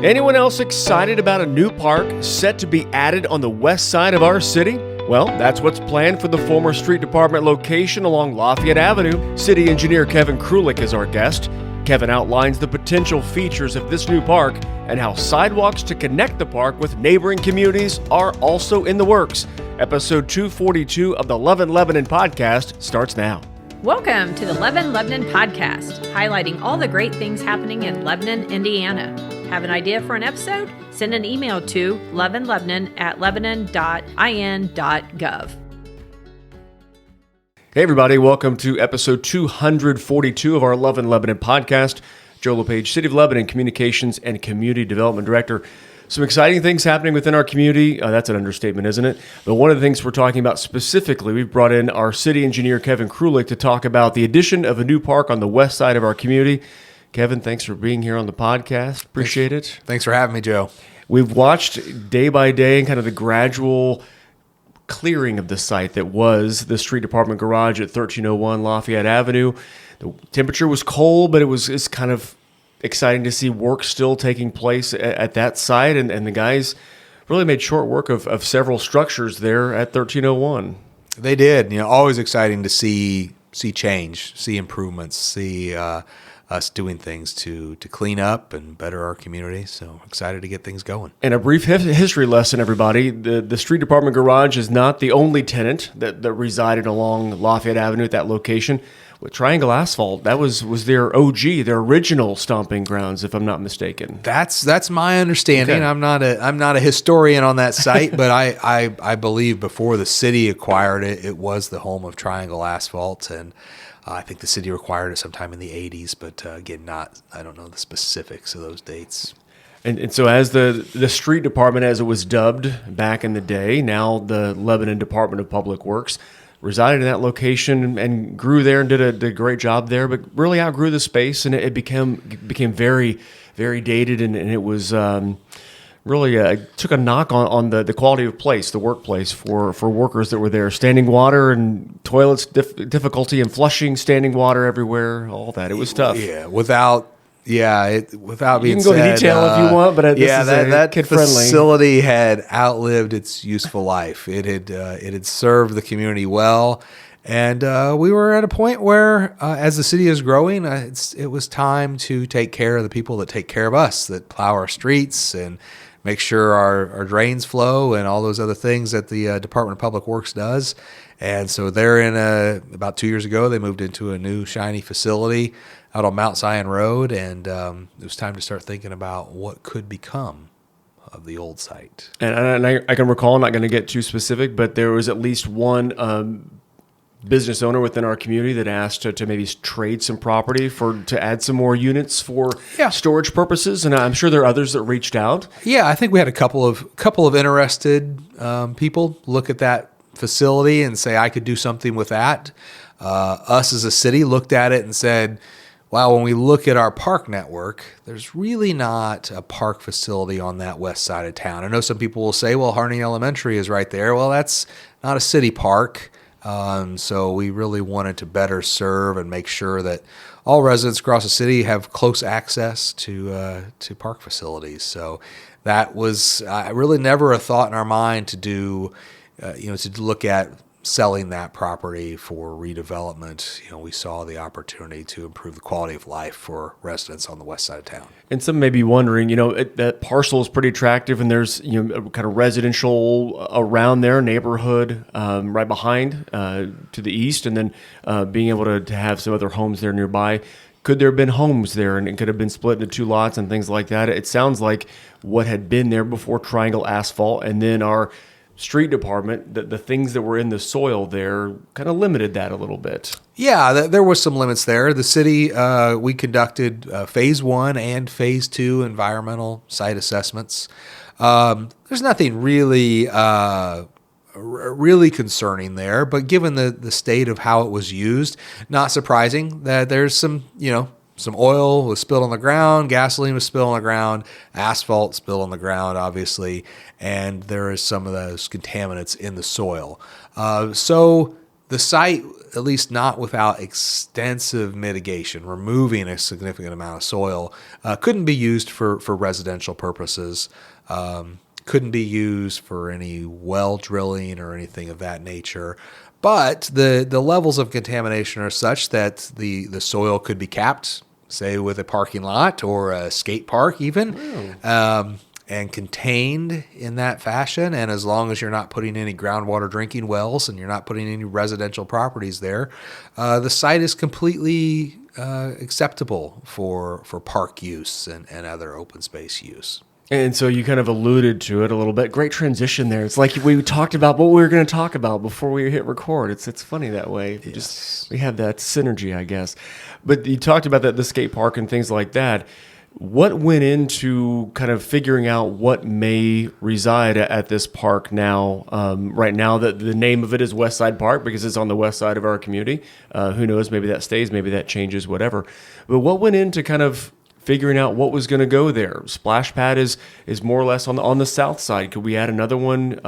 Anyone else excited about a new park set to be added on the west side of our city? Well, that's what's planned for the former street department location along Lafayette Avenue. City Engineer Kevin Krulik is our guest. Kevin outlines the potential features of this new park and how sidewalks to connect the park with neighboring communities are also in the works. Episode 242 of the Love in Lebanon podcast starts now. Welcome to the Love in Lebanon podcast, highlighting all the great things happening in Lebanon, Indiana. Have an idea for an episode? Send an email to loveinlebanon@lebanon.in.gov. Hey everybody, welcome to episode 242 of our Love in Lebanon podcast. Joe LePage, City of Lebanon Communications and Community Development Director. Some exciting things happening within our community. That's an understatement, isn't it? But one of the things we're talking about specifically, we've brought in our city engineer, Kevin Krulik, to talk about the addition of a new park on the west side of our community. Kevin, thanks for being here on the podcast. Appreciate it. Thanks for having me, Joe. We've watched day by day and kind of the gradual clearing of the site that was the street department garage at 1301 Lafayette Avenue. The temperature was cold, but it's kind of exciting to see work still taking place at that site, and the guys really made short work of several structures there at 1301. They did. Always exciting to see change, see improvements, see us doing things to clean up and better our community. So excited to get things going. And a brief history lesson, everybody. The street department garage is not the only tenant that resided along Lafayette Avenue at that location. With Triangle Asphalt, that was their OG, their original stomping grounds, if I'm not mistaken. That's my understanding. Okay. I'm not a historian on that site, but I believe before the city acquired it, it was the home of Triangle Asphalt, and I think the city acquired it sometime in the 80s, but again, I don't know the specifics of those dates. And so as the street department, as it was dubbed back in the day, now the Lebanon Department of Public Works, resided in that location and grew there and did a great job there, but really outgrew the space, and it became very, very dated, and it was really took a knock on the quality of place, the workplace for workers that were there. Standing water and toilets, difficulty in flushing standing water everywhere, all that. It was tough. Yeah, without being said, you can go into detail if you want, but that kid-friendly facility had outlived its useful life. It had served the community well, and we were at a point where, as the city is growing, it was time to take care of the people that take care of us, that plow our streets and make sure our drains flow and all those other things that the Department of Public Works does. And so about 2 years ago, they moved into a new shiny facility out on Mount Zion Road, and it was time to start thinking about what could become of the old site. And I can recall, I'm not going to get too specific, but there was at least one business owner within our community that asked to maybe trade some property to add some more units for storage purposes, and I'm sure there are others that reached out. Yeah, I think we had a couple of interested people look at that facility and say, I could do something with that. Us as a city looked at it and said, wow, when we look at our park network, there's really not a park facility on that west side of town. I know some people will say, well, Harney Elementary is right there. Well, that's not a city park. So we really wanted to better serve and make sure that all residents across the city have close access to park facilities. So that was really never a thought in our mind to do, to look at selling that property for redevelopment. We saw the opportunity to improve the quality of life for residents on the west side of town. And some may be wondering, that parcel is pretty attractive, and there's kind of residential around their neighborhood right behind to the east, and then being able to have some other homes there nearby. Could there have been homes there, and it could have been split into two lots and things like that? It sounds like what had been there before Triangle Asphalt, and then our street department, the things that were in the soil there kind of limited that a little bit. Yeah, there was some limits there. The city, we conducted phase 1 and phase 2 environmental site assessments. There's nothing really concerning there, but given the state of how it was used, not surprising that there's some oil was spilled on the ground, gasoline was spilled on the ground, asphalt spilled on the ground, obviously, and there is some of those contaminants in the soil. So the site, at least not without extensive mitigation, removing a significant amount of soil, couldn't be used for residential purposes. Couldn't be used for any well drilling or anything of that nature. But the levels of contamination are such that the soil could be capped, say with a parking lot or a skate park even, and contained in that fashion. And as long as you're not putting any groundwater drinking wells and you're not putting any residential properties there, the site is completely acceptable for park use and other open space use. And so you kind of alluded to it a little bit. Great transition there. It's like we talked about what we were going to talk about before we hit record. It's funny that way. Yes. We have that synergy, I guess. But you talked about the skate park and things like that. What went into kind of figuring out what may reside at this park now? Right now, the name of it is West Side Park because it's on the west side of our community. Who knows? Maybe that stays. Maybe that changes. Whatever. But what went into kind of figuring out what was going to go there? Splash pad is more or less on the south side. Could we add another one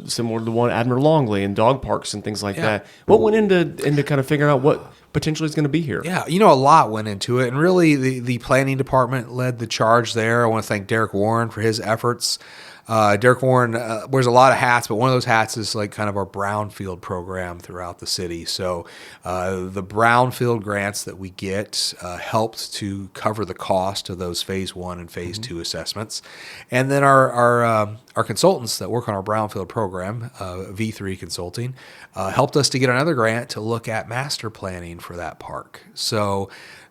similar to the one Admiral Longley and dog parks and things like that? What went into kind of figuring out what potentially is going to be here? Yeah, a lot went into it, and really the planning department led the charge there. I want to thank Derek Warren for his efforts. Derek Warren wears a lot of hats, but one of those hats is like kind of our brownfield program throughout the city. So the brownfield grants that we get helped to cover the cost of those phase 1 and phase 2 assessments. And then our consultants that work on our brownfield program, V3 Consulting, helped us to get another grant to look at master planning for that park. So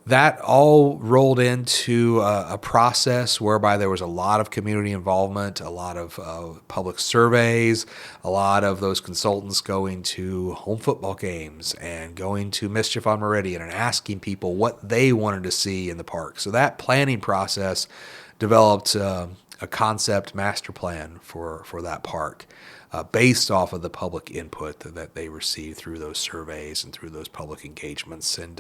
that all rolled into a process whereby there was a lot of community involvement, a lot of public surveys, a lot of those consultants going to home football games and going to Mischief on Meridian and asking people what they wanted to see in the park. So that planning process developed a concept master plan for that park. Based off of the public input that they received through those surveys and through those public engagements. And,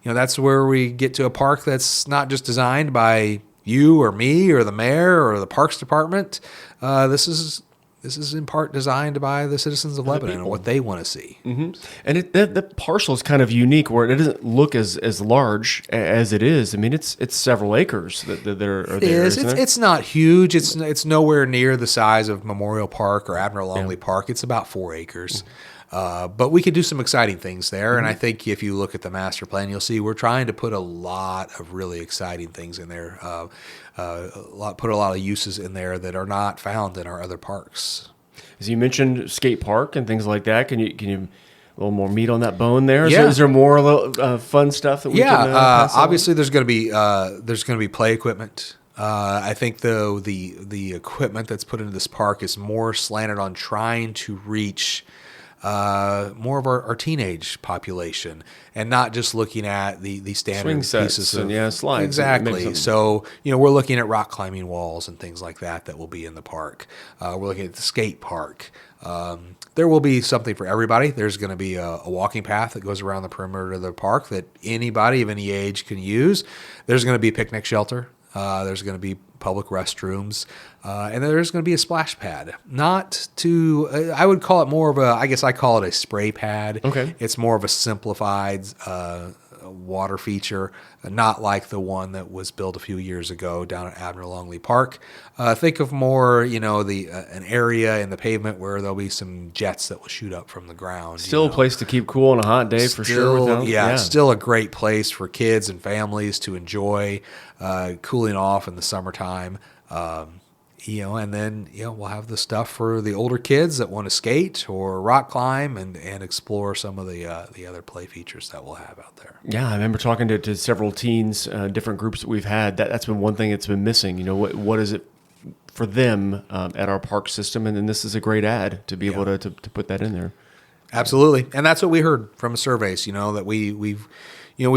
that's where we get to a park that's not just designed by you or me or the mayor or the Parks Department. This is in part designed by the citizens of Lebanon and what they want to see. Mm-hmm. And the parcel is kind of unique where it doesn't look as large as it is. I mean, it's several acres that are there. It is. It's not huge. It's nowhere near the size of Memorial Park or Admiral Longley Park. It's about 4 acres. But we could do some exciting things there. And I think if you look at the master plan, you'll see we're trying to put a lot of really exciting things in there. Put a lot of uses in there that are not found in our other parks. As you mentioned, skate park and things like that. Can you a little more meat on that bone there? Yeah. Is there more fun stuff that we can pass along? Obviously there's going to be play equipment. I think though the equipment that's put into this park is more slanted on trying to reach more of our teenage population and not just looking at the standard swing sets pieces and slides. Exactly. So, we're looking at rock climbing walls and things like that will be in the park. We're looking at the skate park. There will be something for everybody. There's going to be a walking path that goes around the perimeter of the park that anybody of any age can use. There's going to be a picnic shelter. There's going to be public restrooms, and there's going to be a splash pad. I would call it more of I call it a spray pad. Okay. It's more of a simplified water feature, not like the one that was built a few years ago down at Admiral Longley Park. Think of more, an area in the pavement where there'll be some jets that will shoot up from the ground. Still a place to keep cool on a hot day for sure. It's still a great place for kids and families to enjoy cooling off in the summertime. And then we'll have the stuff for the older kids that want to skate or rock climb and explore some of the other play features that we'll have out there. Yeah, I remember talking to several teens, different groups that we've had. That's been one thing that's been missing. What is it for them at our park system? And then this is a great ad to be able to put that in there. Absolutely, and that's what we heard from surveys. That we've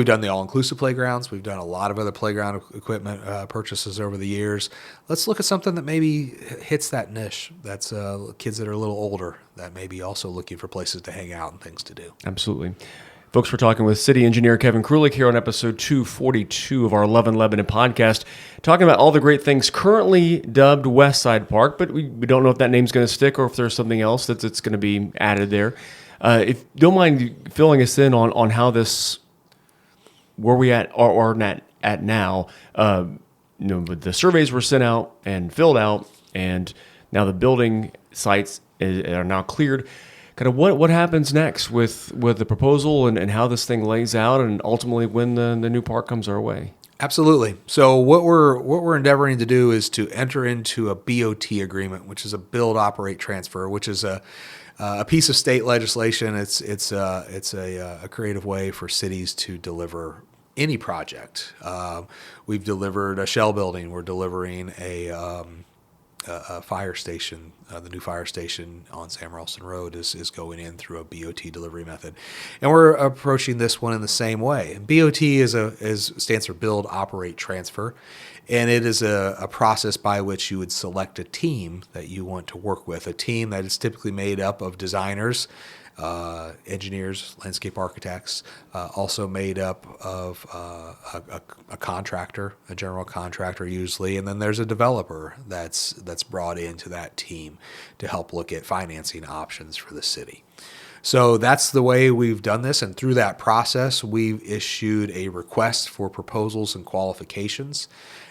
done the all-inclusive playgrounds. We've done a lot of other playground equipment purchases over the years. Let's look at something that maybe hits that niche. That's kids that are a little older that may be also looking for places to hang out and things to do. Absolutely. Folks, we're talking with City Engineer Kevin Krulik here on episode 242 of our Love in Lebanon podcast, talking about all the great things currently dubbed West Side Park, but we don't know if that name's going to stick or if there's something else that's going to be added there. If you don't mind filling us in on how this, where we are not at now. The surveys were sent out and filled out, and now the building sites are now cleared. Kind of what happens next with the proposal and how this thing lays out, and ultimately when the new park comes our way. Absolutely. So what we're endeavoring to do is to enter into a BOT agreement, which is a build, operate, transfer, which is a piece of state legislation. It's a creative way for cities to deliver any project. We've delivered a Shell building. We're delivering a fire station. The new fire station on Sam Ralston Road is going in through a BOT delivery method, and we're approaching this one in the same way. BOT stands for build, operate, transfer, and it is a process by which you would select a team that you want to work with. A team that is typically made up of designers, engineers, landscape architects, also made up of a contractor, a general contractor usually, and then there's a developer that's brought into that team to help look at financing options for the city. So that's the way we've done this, and through that process, we've issued a request for proposals and qualifications,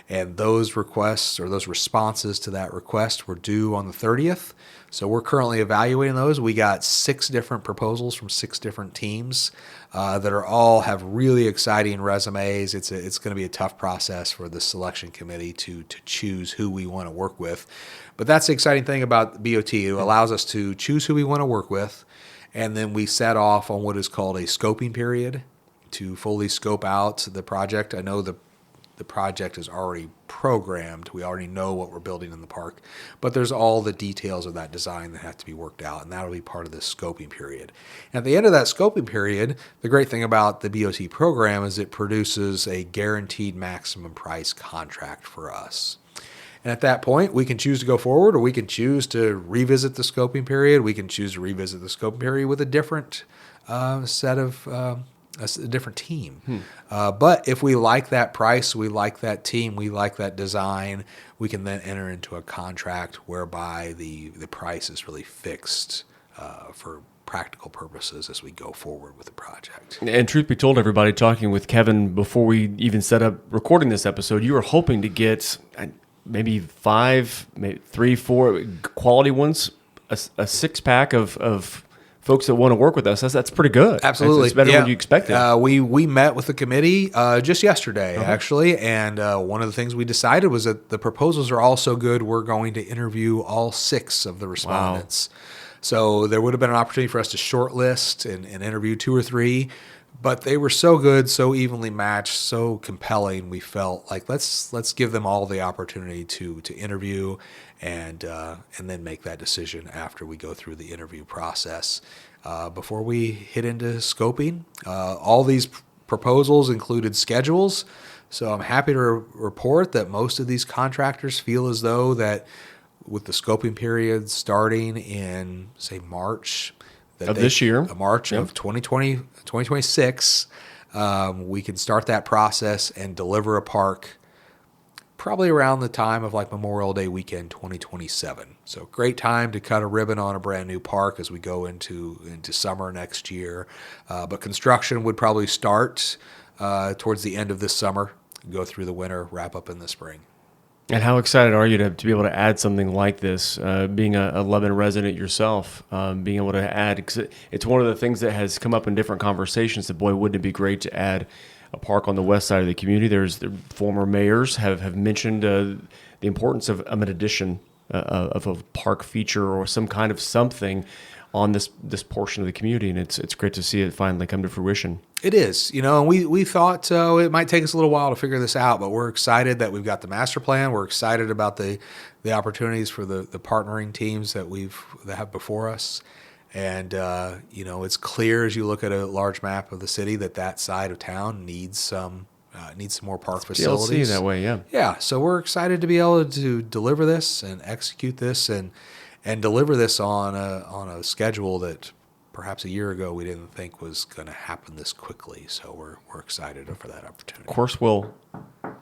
and those requests or those responses to that request were due on the 30th. So we're currently evaluating those. We got 6 different proposals from 6 different teams that are all have really exciting resumes. It's going to be a tough process for the selection committee to choose who we want to work with. But that's the exciting thing about BOT. It allows us to choose who we want to work with, and then we set off on what is called a scoping period to fully scope out the project. I know the project is already programmed. We already know what we're building in the park, but there's all the details of that design that have to be worked out, and that'll be part of this scoping period. And at the end of that scoping period, the great thing about the BOT program is it produces a guaranteed maximum price contract for us. And at that point, we can choose to go forward, or we can choose to revisit the scoping period. We can choose to revisit the scoping period with a different a different team. But if we like that price, we like that team, we like that design, we can then enter into a contract whereby the price is really fixed for practical purposes as we go forward with the project. And truth be told, everybody, talking with Kevin before we even set up recording this episode, you were hoping to get maybe 5, maybe 3, 4 quality ones, a 6-pack of folks that want to work with us. That's pretty good. Absolutely. It's better than you expected. We met with the committee just yesterday, actually, and one of the things we decided was that the proposals are all so good, we're going to interview all 6 of the respondents. Wow. So there would have been an opportunity for us to shortlist and interview 2 or 3, but they were so good, so evenly matched, so compelling. We felt like let's give them all the opportunity to interview and then make that decision after we go through the interview process. Before we hit into scoping, all these proposals included schedules. So I'm happy to report that most of these contractors feel as though that with the scoping period starting in, say, March this year, March of 2026, we can start that process and deliver a park probably around the time of like Memorial Day weekend 2027. So great time to cut a ribbon on a brand new park as we go into summer next year. But construction would probably start towards the end of this summer, go through the winter, wrap up in the spring. And how excited are you to be able to add something like this, being a Lebanon resident yourself, being able to add, because it's one of the things that has come up in different conversations that, boy, wouldn't it be great to add a park on the west side of the community. The former mayors have mentioned the importance of an addition of a park feature or some kind of something on this portion of the community, and it's great to see it finally come to fruition. It is, and we thought it might take us a little while to figure this out, but we're excited that we've got the master plan. We're excited about the opportunities for the partnering teams that have before us. And, it's clear as you look at a large map of the city that side of town needs some more park facilities. TLC that way, yeah. Yeah, so we're excited to be able to deliver this and execute this and deliver this on a schedule that perhaps a year ago we didn't think was going to happen this quickly. So we're excited for that opportunity. Of course, we'll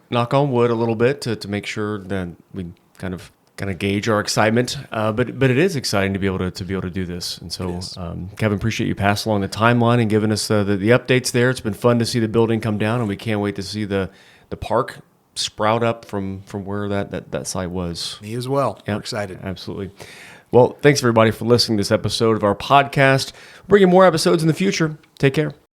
knock on wood a little bit to make sure that we kind of kind of gauge our excitement, but it is exciting to be able to do this. And so, Kevin, appreciate you passing along the timeline and giving us the updates there. It's been fun to see the building come down, and we can't wait to see the park sprout up from where that site was. Me as well. Yep, We're excited. Absolutely. Well, thanks everybody for listening to this episode of our podcast. We're bringing more episodes in the future. Take care.